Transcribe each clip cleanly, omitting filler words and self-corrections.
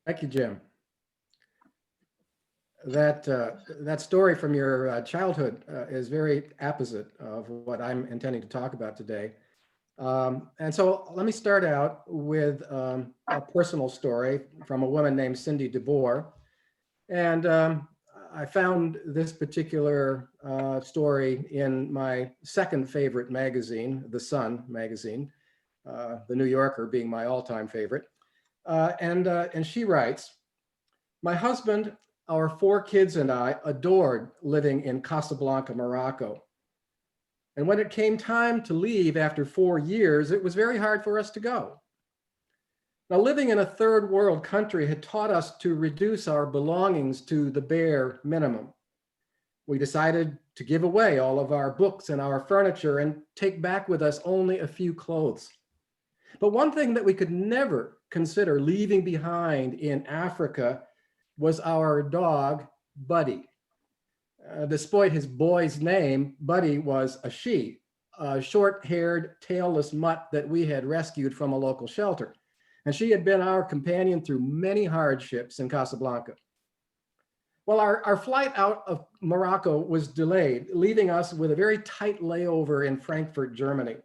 Thank you, Jim. That story from your childhood is very apposite of what I'm intending to talk about today. And so let me start out with a personal story from a woman named Cindy DeBoer. And I found this particular story in my second favorite magazine, The Sun magazine, The New Yorker being my all-time favorite. And she writes, my husband, our four kids, and I adored living in Casablanca, Morocco. And when it came time to leave after 4 years, it was very hard for us to go. Now, living in a third world country had taught us to reduce our belongings to the bare minimum. We decided to give away all of our books and our furniture and take back with us only a few clothes. But one thing that we could never consider leaving behind in Africa was our dog, Buddy. Despite his boy's name, Buddy was a she, a short-haired, tailless mutt that we had rescued from a local shelter. And she had been our companion through many hardships in Casablanca. Well, our flight out of Morocco was delayed, leaving us with a very tight layover in Frankfurt, Germany.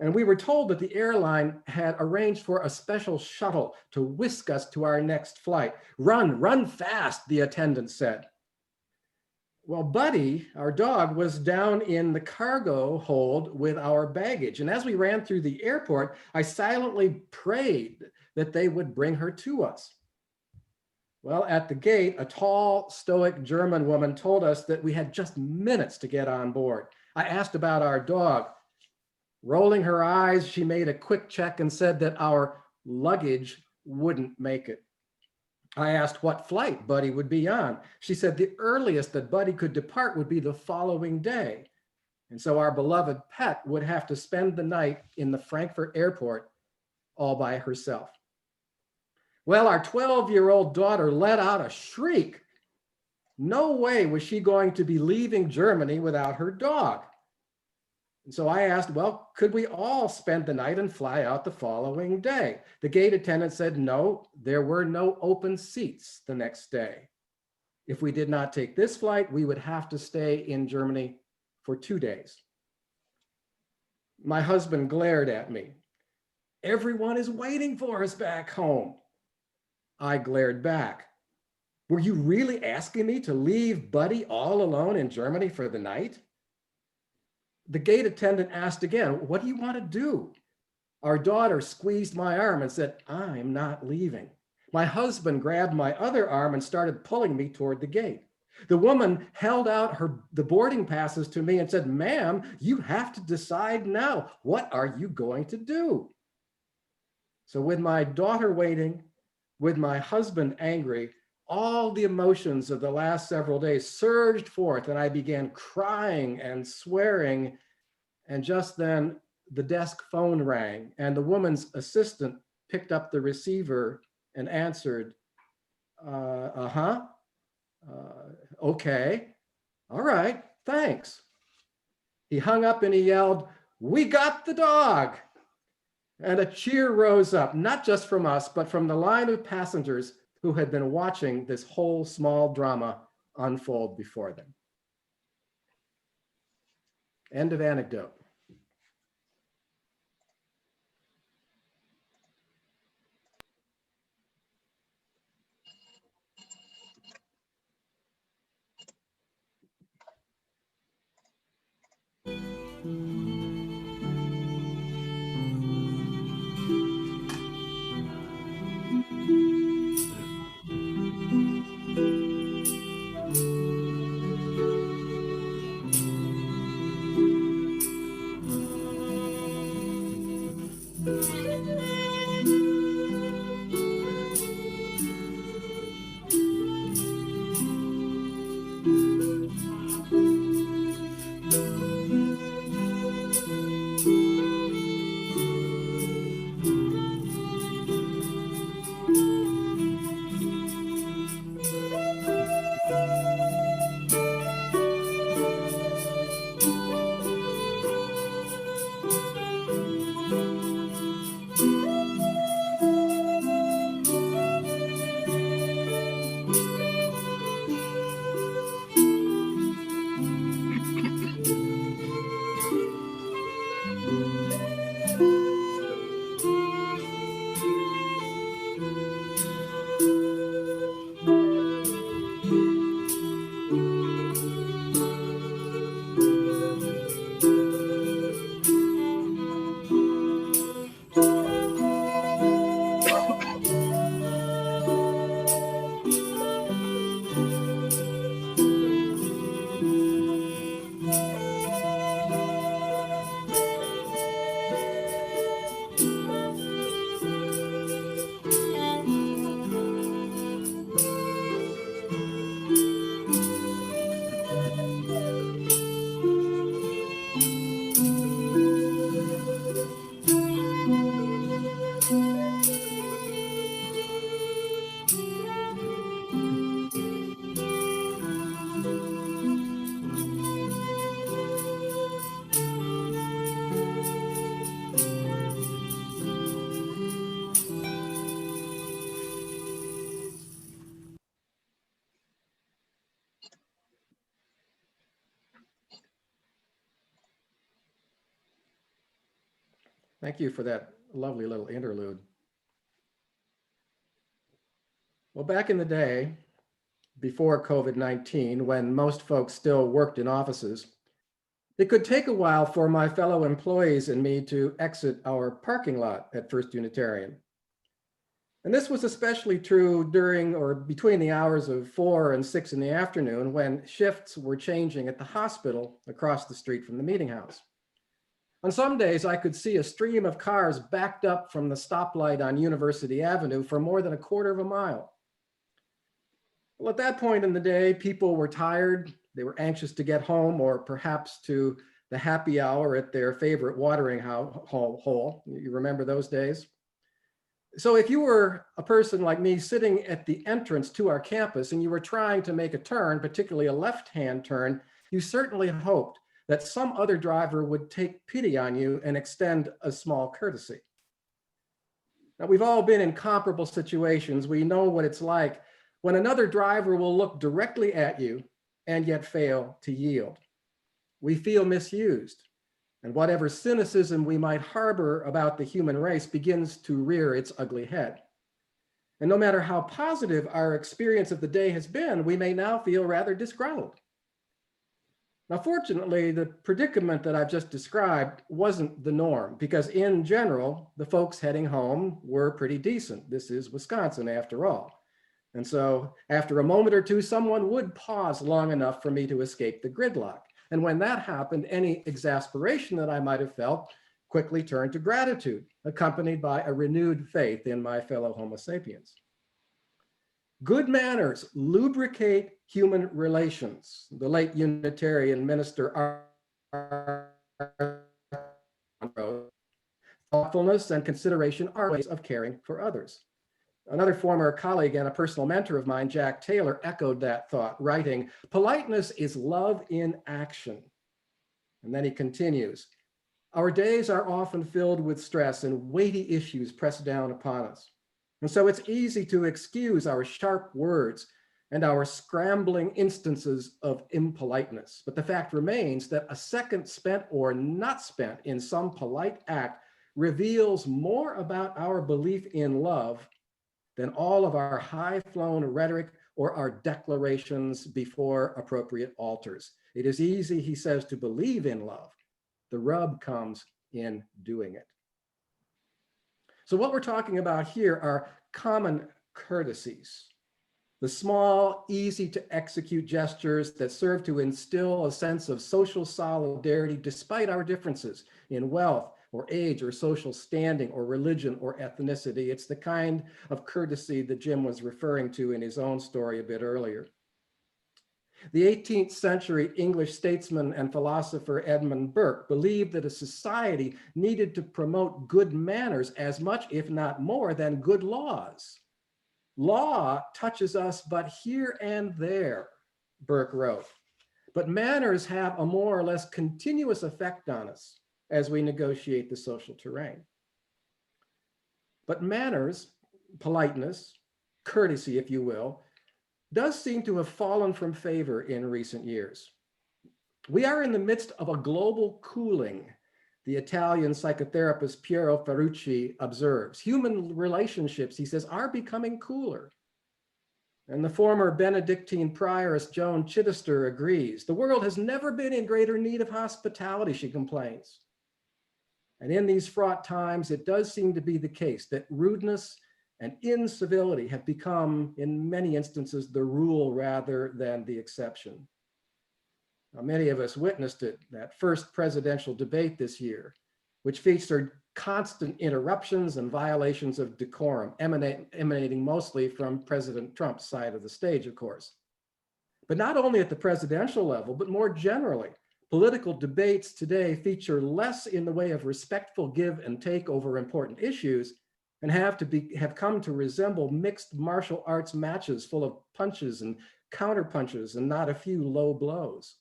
And we were told that the airline had arranged for a special shuttle to whisk us to our next flight. Run fast, the attendant said. Well, Buddy, our dog, was down in the cargo hold with our baggage. And as we ran through the airport, I silently prayed that they would bring her to us. Well, at the gate, a tall, stoic German woman told us that we had just minutes to get on board. I asked about our dog. Rolling her eyes, she made a quick check and said that our luggage wouldn't make it. I asked what flight Buddy would be on. She said the earliest that Buddy could depart would be the following day. And so our beloved pet would have to spend the night in the Frankfurt airport all by herself. Well, our 12-year-old daughter let out a shriek. No way was she going to be leaving Germany without her dog. And so I asked, well, could we all spend the night and fly out the following day? The gate attendant said, no, there were no open seats the next day. If we did not take this flight, we would have to stay in Germany for 2 days. My husband glared at me. Everyone is waiting for us back home. I glared back. Were you really asking me to leave Buddy all alone in Germany for the night? The gate attendant asked again, what do you want to do? Our daughter squeezed my arm and said, I'm not leaving. My husband grabbed my other arm and started pulling me toward the gate. The woman held out the boarding passes to me and said, ma'am, you have to decide now. What are you going to do? So with my daughter waiting, with my husband angry, all the emotions of the last several days surged forth, and I began crying and swearing. And just then the desk phone rang, and the woman's assistant picked up the receiver and answered, okay, all right, thanks. He hung up and he yelled, we got the dog. And a cheer rose up, not just from us, but from the line of passengers who had been watching this whole small drama unfold before them. End of anecdote. Thank you for that lovely little interlude. Well, back in the day, before COVID-19, when most folks still worked in offices, it could take a while for my fellow employees and me to exit our parking lot at First Unitarian. And this was especially true during or between the hours of 4 and 6 in the afternoon when shifts were changing at the hospital across the street from the meeting house. On some days, I could see a stream of cars backed up from the stoplight on University Avenue for more than a quarter of a mile. Well, at that point in the day, people were tired, they were anxious to get home or perhaps to the happy hour at their favorite watering hole. You remember those days? So if you were a person like me sitting at the entrance to our campus and you were trying to make a turn, particularly a left-hand turn, you certainly hoped that some other driver would take pity on you and extend a small courtesy. Now, we've all been in comparable situations. We know what it's like when another driver will look directly at you and yet fail to yield. We feel misused, and whatever cynicism we might harbor about the human race begins to rear its ugly head. And no matter how positive our experience of the day has been, we may now feel rather disgruntled. Now, fortunately, the predicament that I've just described wasn't the norm, because in general, the folks heading home were pretty decent. This is Wisconsin, after all. And so after a moment or two, someone would pause long enough for me to escape the gridlock. And when that happened, any exasperation that I might have felt quickly turned to gratitude, accompanied by a renewed faith in my fellow Homo sapiens. Good manners lubricate human relations. The late Unitarian minister wrote, thoughtfulness and consideration are ways of caring for others. Another former colleague and a personal mentor of mine, Jack Taylor, echoed that thought, writing, politeness is love in action. And then he continues, our days are often filled with stress and weighty issues pressed down upon us. And so it's easy to excuse our sharp words and our scrambling instances of impoliteness. But the fact remains that a second spent or not spent in some polite act reveals more about our belief in love than all of our high-flown rhetoric or our declarations before appropriate altars. It is easy, he says, to believe in love. The rub comes in doing it. So what we're talking about here are common courtesies, the small, easy to execute gestures that serve to instill a sense of social solidarity despite our differences in wealth or age or social standing or religion or ethnicity. It's the kind of courtesy that Jim was referring to in his own story a bit earlier. The 18th century English statesman and philosopher Edmund Burke believed that a society needed to promote good manners as much, if not more, than good laws. Law touches us but here and there, Burke wrote, but manners have a more or less continuous effect on us as we negotiate the social terrain. But manners, politeness, courtesy, if you will, does seem to have fallen from favor in recent years. We are in the midst of a global cooling, the Italian psychotherapist Piero Ferrucci observes. Human relationships, he says, are becoming cooler. And the former Benedictine prioress Joan Chittister agrees. The world has never been in greater need of hospitality, she complains. And in these fraught times, it does seem to be the case that rudeness and incivility have become, in many instances, the rule rather than the exception. Now, many of us witnessed it, that first presidential debate this year, which featured constant interruptions and violations of decorum, emanating mostly from President Trump's side of the stage, of course. But not only at the presidential level, but more generally, political debates today feature less in the way of respectful give and take over important issues and have come to resemble mixed martial arts matches full of punches and counterpunches and not a few low blows.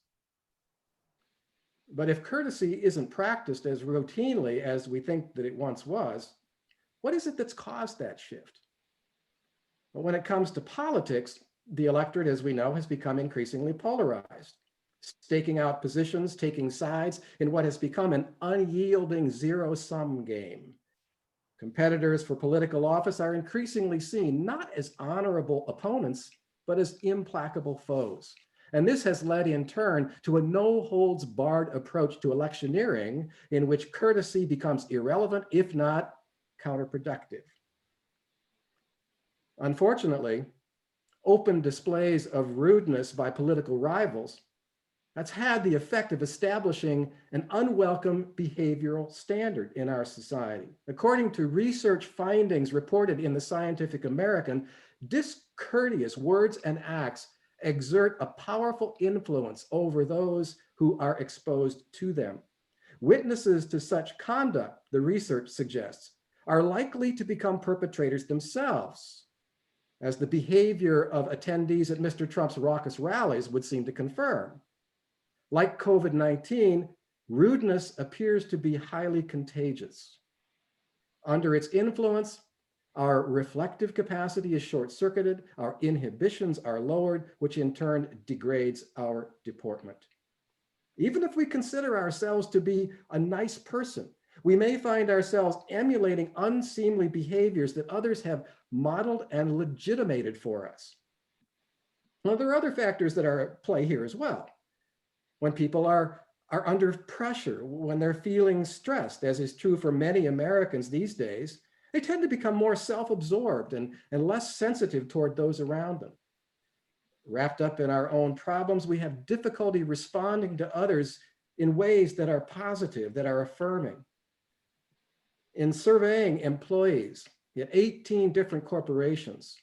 But if courtesy isn't practiced as routinely as we think that it once was, what is it that's caused that shift? Well, when it comes to politics, the electorate, as we know, has become increasingly polarized. staking out positions, taking sides in what has become an unyielding zero-sum game. Competitors for political office are increasingly seen not as honorable opponents, but as implacable foes. And this has led in turn to a no-holds-barred approach to electioneering in which courtesy becomes irrelevant, if not counterproductive. Unfortunately, open displays of rudeness by political rivals, that's had the effect of establishing an unwelcome behavioral standard in our society. According to research findings reported in the Scientific American, discourteous words and acts exert a powerful influence over those who are exposed to them. Witnesses to such conduct, the research suggests, are likely to become perpetrators themselves, as the behavior of attendees at Mr. Trump's raucous rallies would seem to confirm. Like COVID-19, rudeness appears to be highly contagious. Under its influence, our reflective capacity is short-circuited, our inhibitions are lowered, which in turn degrades our deportment. Even if we consider ourselves to be a nice person, we may find ourselves emulating unseemly behaviors that others have modeled and legitimated for us. Now, there are other factors that are at play here as well. When people are under pressure, when they're feeling stressed, as is true for many Americans these days, they tend to become more self-absorbed and less sensitive toward those around them. Wrapped up in our own problems, we have difficulty responding to others in ways that are positive, that are affirming. In surveying employees at 18 different corporations,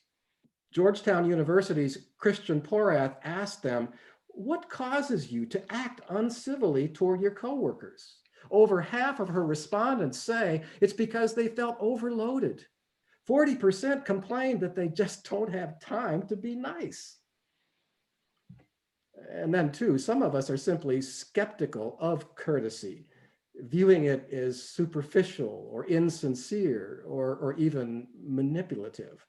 Georgetown University's Christian Porath asked them, what causes you to act uncivilly toward your coworkers? Over half of her respondents say it's because they felt overloaded. 40% complained that they just don't have time to be nice. And then too, some of us are simply skeptical of courtesy, viewing it as superficial or insincere or even manipulative.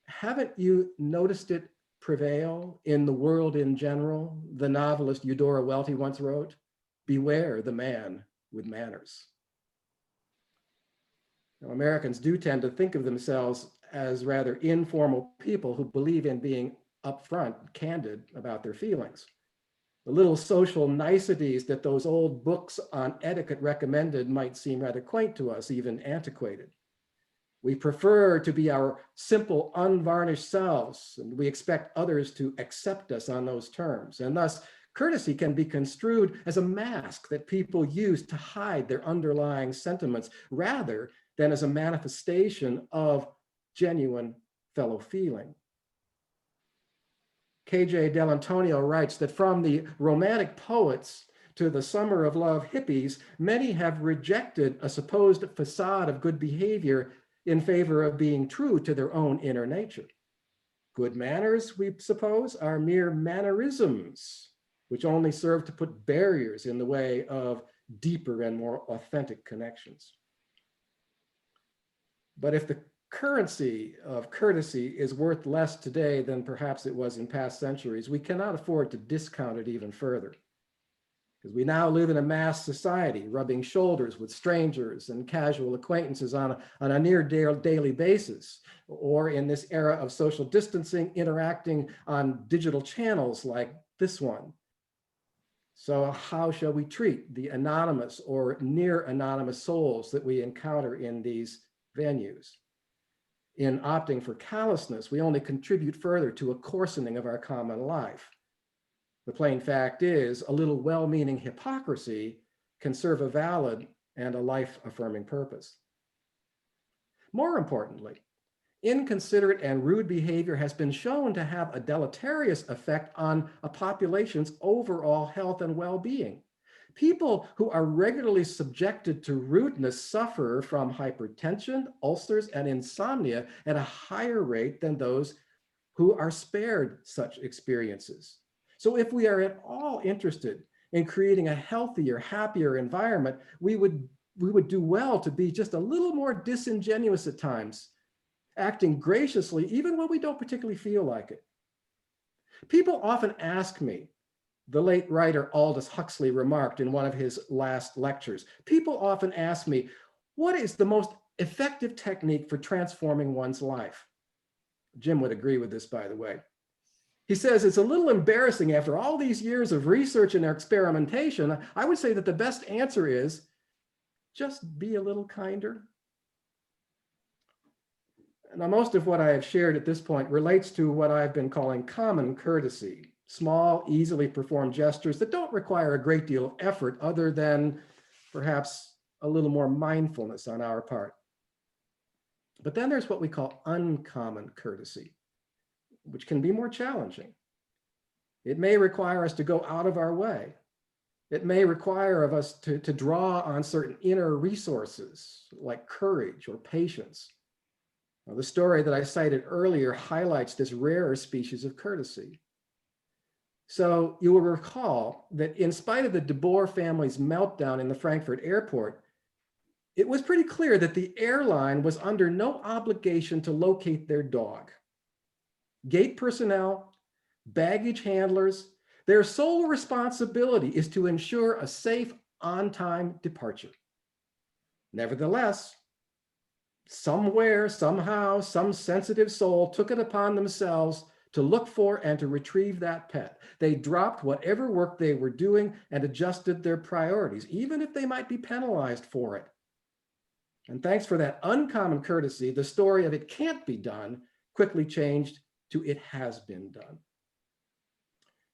Haven't you noticed it prevail in the world in general? The novelist Eudora Welty once wrote, "Beware the man with manners." Now, Americans do tend to think of themselves as rather informal people who believe in being upfront, candid about their feelings. The little social niceties that those old books on etiquette recommended might seem rather quaint to us, even antiquated. We prefer to be our simple, unvarnished selves, and we expect others to accept us on those terms. And thus, courtesy can be construed as a mask that people use to hide their underlying sentiments, rather than as a manifestation of genuine fellow feeling. K.J. Dell'Antonio writes that from the Romantic poets to the Summer of Love hippies, many have rejected a supposed facade of good behavior in favor of being true to their own inner nature. Good manners, we suppose, are mere mannerisms, which only serve to put barriers in the way of deeper and more authentic connections. But if the currency of courtesy is worth less today than perhaps it was in past centuries, we cannot afford to discount it even further. Because we now live in a mass society, rubbing shoulders with strangers and casual acquaintances on a near daily basis, or in this era of social distancing, interacting on digital channels like this one. So how shall we treat the anonymous or near anonymous souls that we encounter in these venues? In opting for callousness, we only contribute further to a coarsening of our common life. The plain fact is, a little well-meaning hypocrisy can serve a valid and a life-affirming purpose. More importantly, inconsiderate and rude behavior has been shown to have a deleterious effect on a population's overall health and well-being. People who are regularly subjected to rudeness suffer from hypertension, ulcers, and insomnia at a higher rate than those who are spared such experiences. So if we are at all interested in creating a healthier, happier environment, we would do well to be just a little more disingenuous at times, acting graciously even when we don't particularly feel like it. People often ask me The late writer Aldous Huxley remarked in one of his last lectures. People often ask me, what is the most effective technique for transforming one's life? Jim would agree with this, by the way. He says, it's a little embarrassing after all these years of research and experimentation. I would say that the best answer is just be a little kinder. Now, most of what I have shared at this point relates to what I've been calling common courtesy, small, easily performed gestures that don't require a great deal of effort other than perhaps a little more mindfulness on our part. But then there's what we call uncommon courtesy, which can be more challenging. It may require us to go out of our way. It may require of us to draw on certain inner resources like courage or patience. Now, the story that I cited earlier highlights this rarer species of courtesy. So you will recall that in spite of the De Boer family's meltdown in the Frankfurt airport, it was pretty clear that the airline was under no obligation to locate their dog. Gate personnel, baggage handlers, their sole responsibility is to ensure a safe, on-time departure. Nevertheless, somewhere, somehow, some sensitive soul took it upon themselves to look for and to retrieve that pet. They dropped whatever work they were doing and adjusted their priorities, even if they might be penalized for it. And thanks for that uncommon courtesy, the story of it can't be done quickly changed to it has been done.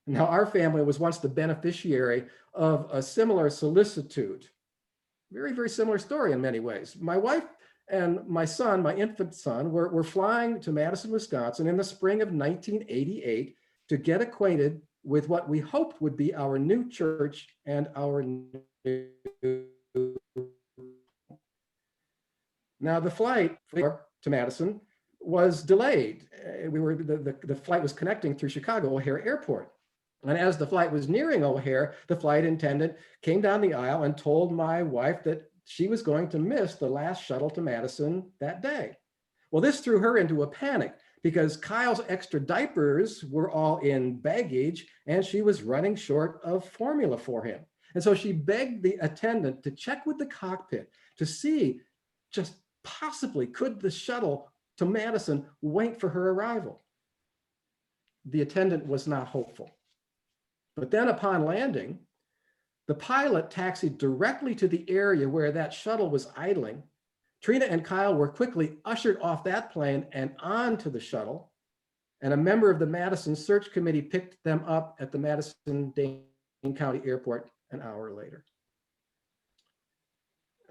Now, our family was once the beneficiary of a similar solicitude. Very, very similar story in many ways. My wife and my son, my infant son, were flying to Madison, Wisconsin in the spring of 1988 to get acquainted with what we hoped would be our new church and our new. Now, the flight to Madison was delayed. The flight was connecting through Chicago O'Hare Airport. And as the flight was nearing O'Hare, the flight attendant came down the aisle and told my wife that she was going to miss the last shuttle to Madison that day. Well, this threw her into a panic because Kyle's extra diapers were all in baggage and she was running short of formula for him. And so she begged the attendant to check with the cockpit to see just possibly could the shuttle to Madison wait for her arrival. The attendant was not hopeful. But then upon landing, the pilot taxied directly to the area where that shuttle was idling. Trina and Kyle were quickly ushered off that plane and onto the shuttle, and a member of the Madison Search Committee picked them up at the Madison-Dane County Airport an hour later.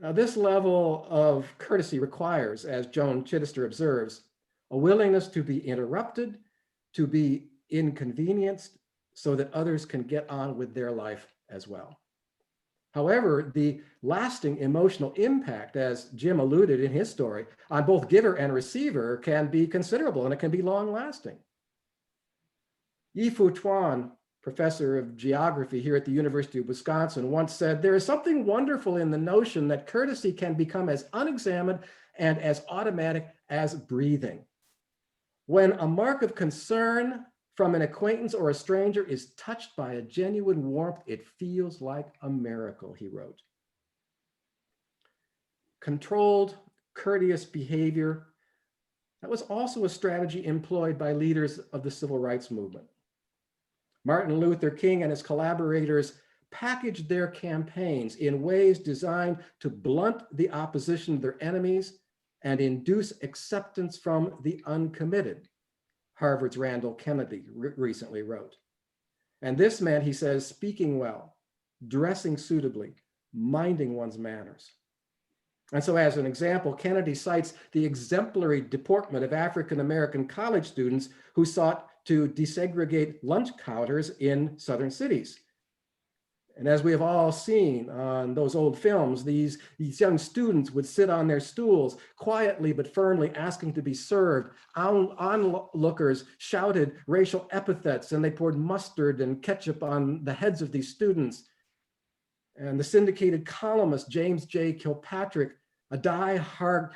Now, this level of courtesy requires, as Joan Chittister observes, a willingness to be interrupted, to be inconvenienced, so that others can get on with their life as well. However, the lasting emotional impact, as Jim alluded in his story, on both giver and receiver can be considerable and it can be long lasting. Yi-Fu Tuan, professor of geography here at the University of Wisconsin, once said, there is something wonderful in the notion that courtesy can become as unexamined and as automatic as breathing. When a mark of concern from an acquaintance or a stranger is touched by a genuine warmth, it feels like a miracle, he wrote. Controlled, courteous behavior, that was also a strategy employed by leaders of the civil rights movement. Martin Luther King and his collaborators packaged their campaigns in ways designed to blunt the opposition of their enemies and induce acceptance from the uncommitted, Harvard's Randall Kennedy recently wrote. And this meant, he says, speaking well, dressing suitably, minding one's manners. And so as an example, Kennedy cites the exemplary deportment of African-American college students who sought to desegregate lunch counters in southern cities. And as we have all seen on those old films, these young students would sit on their stools quietly but firmly asking to be served. Onlookers shouted racial epithets and they poured mustard and ketchup on the heads of these students. And the syndicated columnist James J. Kilpatrick, a diehard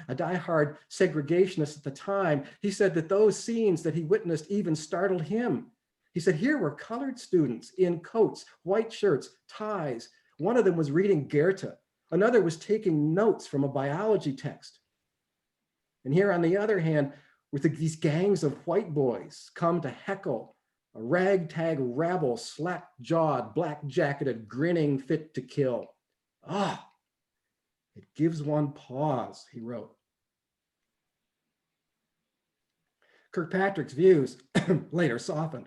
segregationist at the time, he said that those scenes that he witnessed even startled him. He said, here were colored students in coats, white shirts, ties. One of them was reading Goethe. Another was taking notes from a biology text. And here, on the other hand, with these gangs of white boys come to heckle a ragtag rabble, slack-jawed, black-jacketed, grinning, fit to kill. Ah, it gives one pause, he wrote. Kirkpatrick's views later softened.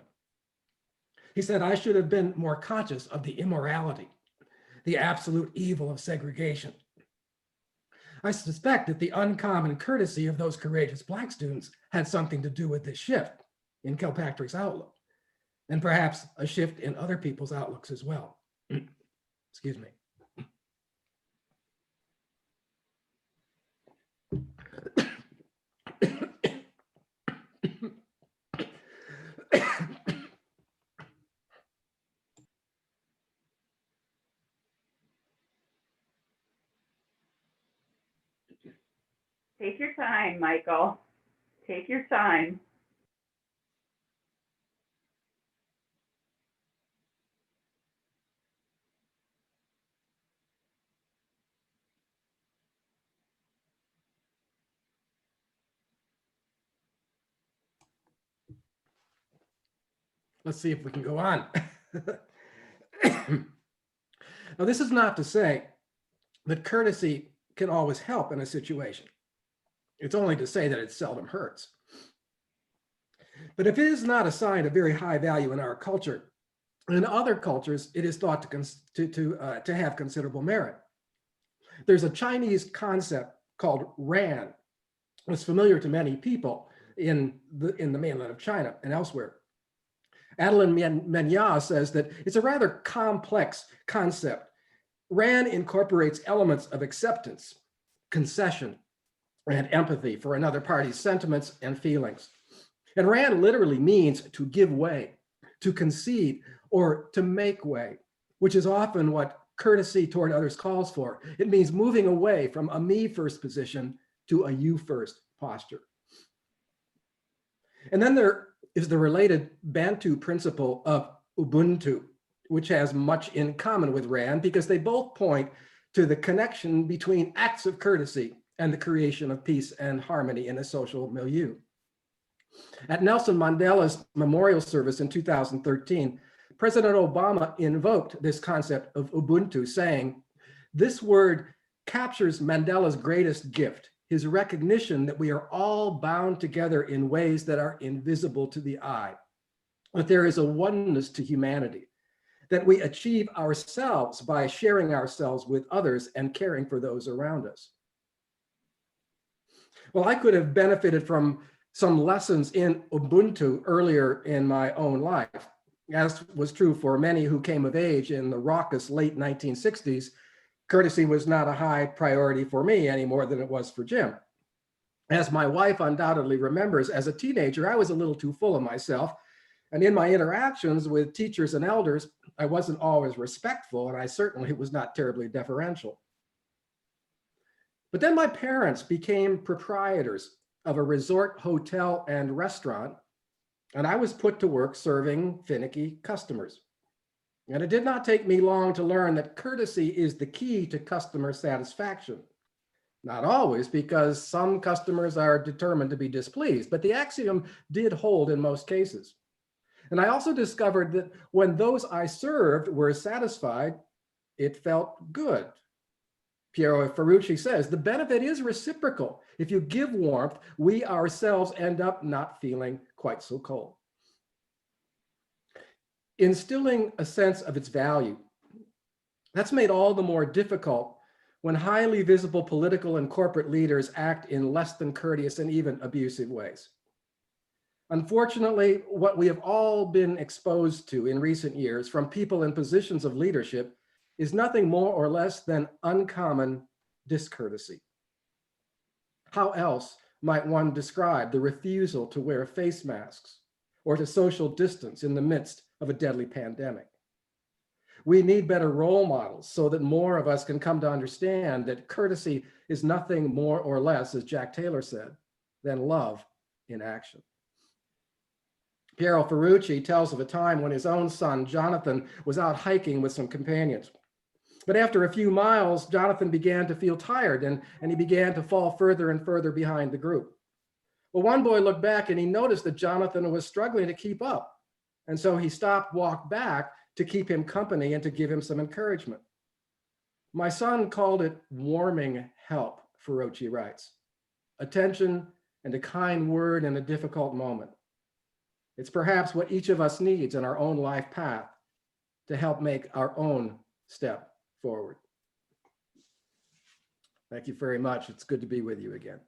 He said, I should have been more conscious of the immorality, the absolute evil of segregation. I suspect that the uncommon courtesy of those courageous Black students had something to do with this shift in Kilpatrick's outlook, and perhaps a shift in other people's outlooks as well. Excuse me. Take your time, Michael. Take your time. Let's see if we can go on. Now, this is not to say that courtesy can always help in a situation. It's only to say that it seldom hurts. But if it is not assigned a very high value in our culture, in other cultures, it is thought to have considerable merit. There's a Chinese concept called Ran. It's familiar to many people in the mainland of China and elsewhere. Adeline Menya says that it's a rather complex concept. Ran incorporates elements of acceptance, concession, and empathy for another party's sentiments and feelings. And Ran literally means to give way, to concede, or to make way, which is often what courtesy toward others calls for. It means moving away from a me first position to a you first posture. And then there is the related Bantu principle of Ubuntu, which has much in common with Ran because they both point to the connection between acts of courtesy and the creation of peace and harmony in a social milieu. At Nelson Mandela's memorial service in 2013, President Obama invoked this concept of Ubuntu, saying, this word captures Mandela's greatest gift, his recognition that we are all bound together in ways that are invisible to the eye, that there is a oneness to humanity, that we achieve ourselves by sharing ourselves with others and caring for those around us. Well, I could have benefited from some lessons in Ubuntu earlier in my own life, as was true for many who came of age in the raucous late 1960s. Courtesy was not a high priority for me any more than it was for Jim. As my wife undoubtedly remembers, as a teenager, I was a little too full of myself. And in my interactions with teachers and elders, I wasn't always respectful, and I certainly was not terribly deferential. But then my parents became proprietors of a resort hotel and restaurant, and I was put to work serving finicky customers. And it did not take me long to learn that courtesy is the key to customer satisfaction. Not always, because some customers are determined to be displeased, but the axiom did hold in most cases. And I also discovered that when those I served were satisfied, it felt good. Piero Ferrucci says, the benefit is reciprocal. If you give warmth, we ourselves end up not feeling quite so cold. Instilling a sense of its value, that's made all the more difficult when highly visible political and corporate leaders act in less than courteous and even abusive ways. Unfortunately, what we have all been exposed to in recent years from people in positions of leadership is nothing more or less than uncommon discourtesy. How else might one describe the refusal to wear face masks or to social distance in the midst of a deadly pandemic? We need better role models so that more of us can come to understand that courtesy is nothing more or less, as Jack Taylor said, than love in action. Piero Ferrucci tells of a time when his own son, Jonathan, was out hiking with some companions. But after a few miles, Jonathan began to feel tired and he began to fall further and further behind the group. Well, one boy looked back and he noticed that Jonathan was struggling to keep up. And so he stopped, walked back to keep him company and to give him some encouragement. My son called it warming help, Ferrucci writes. Attention and a kind word in a difficult moment. It's perhaps what each of us needs in our own life path to help make our own step forward. Thank you very much. It's good to be with you again.